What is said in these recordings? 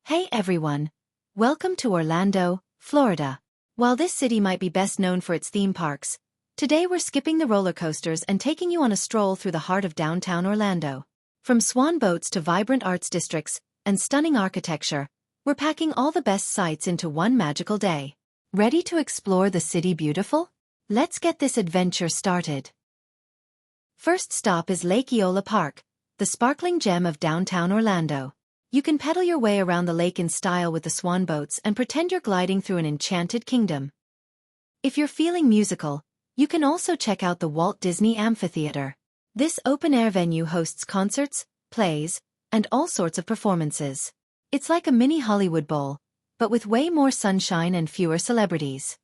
Hey everyone! Welcome to Orlando, Florida. While this city might be best known for its theme parks, today we're skipping the roller coasters and taking you on a stroll through the heart of downtown Orlando. From swan boats to vibrant arts districts and stunning architecture, we're packing all the best sights into one magical day. Ready to explore the city beautiful? Let's get this adventure started. First stop is Lake Eola Park, the sparkling gem of downtown Orlando. You can pedal your way around the lake in style with the swan boats and pretend you're gliding through an enchanted kingdom. If you're feeling musical, you can also check out the Walt Disney Amphitheater. This open-air venue hosts concerts, plays, and all sorts of performances. It's like a mini Hollywood Bowl, but with way more sunshine and fewer celebrities.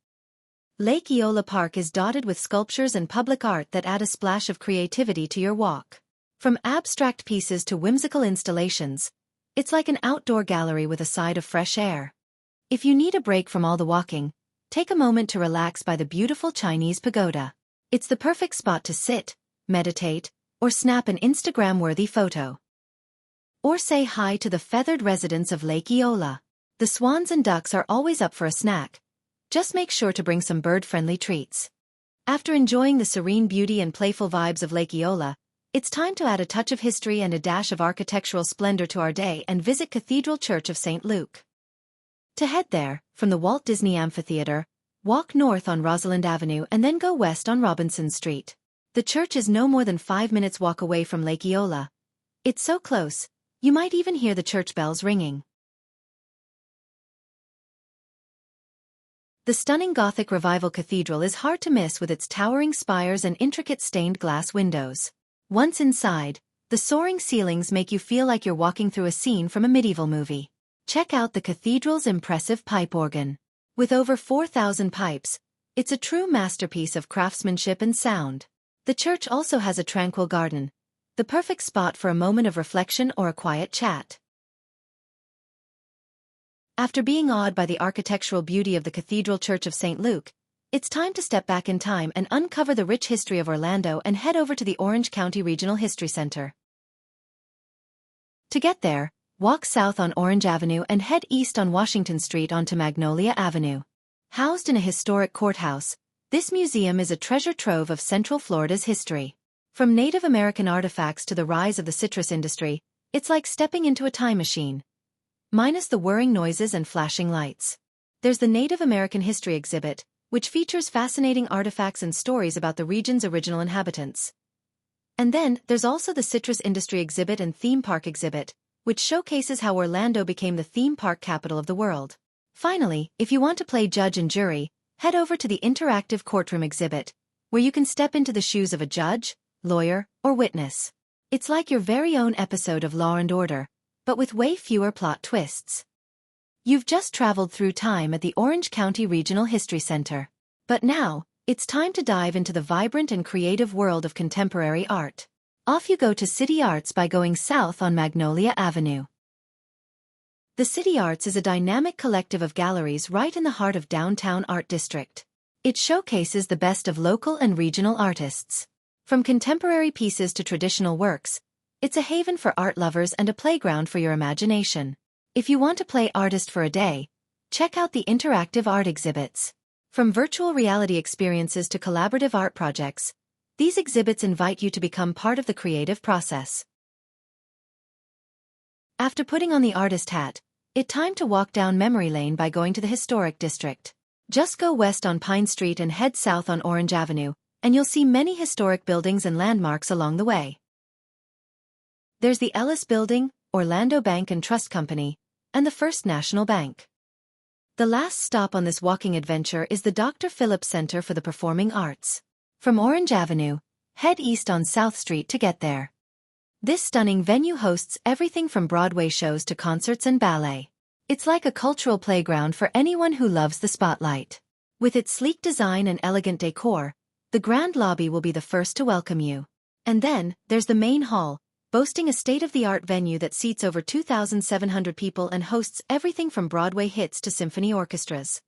Lake Eola Park is dotted with sculptures and public art that add a splash of creativity to your walk. From abstract pieces to whimsical installations, it's like an outdoor gallery with a side of fresh air. If you need a break from all the walking, take a moment to relax by the beautiful Chinese pagoda. It's the perfect spot to sit, meditate, or snap an Instagram-worthy photo. Or say hi to the feathered residents of Lake Eola. The swans and ducks are always up for a snack. Just make sure to bring some bird-friendly treats. After enjoying the serene beauty and playful vibes of Lake Eola, it's time to add a touch of history and a dash of architectural splendor to our day and visit Cathedral Church of St. Luke. To head there, from the Walt Disney Amphitheater, walk north on Rosalind Avenue and then go west on Robinson Street. The church is no more than 5 minutes walk away from Lake Eola. It's so close, you might even hear the church bells ringing. The stunning Gothic Revival Cathedral is hard to miss with its towering spires and intricate stained glass windows. Once inside, the soaring ceilings make you feel like you're walking through a scene from a medieval movie. Check out the cathedral's impressive pipe organ. With over 4,000 pipes, it's a true masterpiece of craftsmanship and sound. The church also has a tranquil garden, the perfect spot for a moment of reflection or a quiet chat. After being awed by the architectural beauty of the Cathedral Church of St. Luke, it's time to step back in time and uncover the rich history of Orlando and head over to the Orange County Regional History Center. To get there, walk south on Orange Avenue and head east on Washington Street onto Magnolia Avenue. Housed in a historic courthouse, this museum is a treasure trove of Central Florida's history. From Native American artifacts to the rise of the citrus industry, it's like stepping into a time machine. Minus the whirring noises and flashing lights. There's the Native American History exhibit, which features fascinating artifacts and stories about the region's original inhabitants. And then, there's also the Citrus Industry exhibit and Theme Park exhibit, which showcases how Orlando became the theme park capital of the world. Finally, if you want to play judge and jury, head over to the Interactive Courtroom exhibit, where you can step into the shoes of a judge, lawyer, or witness. It's like your very own episode of Law and Order, but with way fewer plot twists. You've just traveled through time at the Orange County Regional History Center. But now, it's time to dive into the vibrant and creative world of contemporary art. Off you go to CityArts by going south on Magnolia Avenue. The CityArts is a dynamic collective of galleries right in the heart of downtown art district. It showcases the best of local and regional artists. From contemporary pieces to traditional works, it's a haven for art lovers and a playground for your imagination. If you want to play artist for a day, check out the interactive art exhibits. From virtual reality experiences to collaborative art projects, these exhibits invite you to become part of the creative process. After putting on the artist hat, it's time to walk down memory lane by going to the historic district. Just go west on Pine Street and head south on Orange Avenue, and you'll see many historic buildings and landmarks along the way. There's the Ellis Building, Orlando Bank and Trust Company, and the First National Bank. The last stop on this walking adventure is the Dr. Phillips Center for the Performing Arts. From Orange Avenue, head east on South Street to get there. This stunning venue hosts everything from Broadway shows to concerts and ballet. It's like a cultural playground for anyone who loves the spotlight. With its sleek design and elegant decor, the grand lobby will be the first to welcome you. And then, there's the main hall, boasting a state-of-the-art venue that seats over 2,700 people and hosts everything from Broadway hits to symphony orchestras.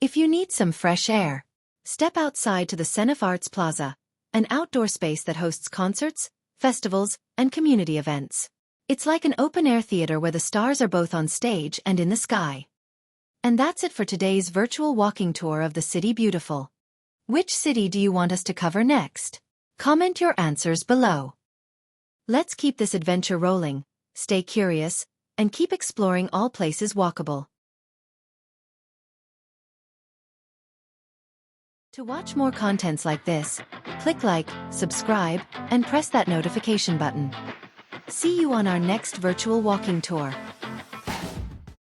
If you need some fresh air, step outside to the Senef Arts Plaza, an outdoor space that hosts concerts, festivals, and community events. It's like an open-air theater where the stars are both on stage and in the sky. And that's it for today's virtual walking tour of the City Beautiful. Which city do you want us to cover next? Comment your answers below. Let's keep this adventure rolling, stay curious, and keep exploring all places walkable. To watch more contents like this, click like, subscribe, and press that notification button. See you on our next virtual walking tour.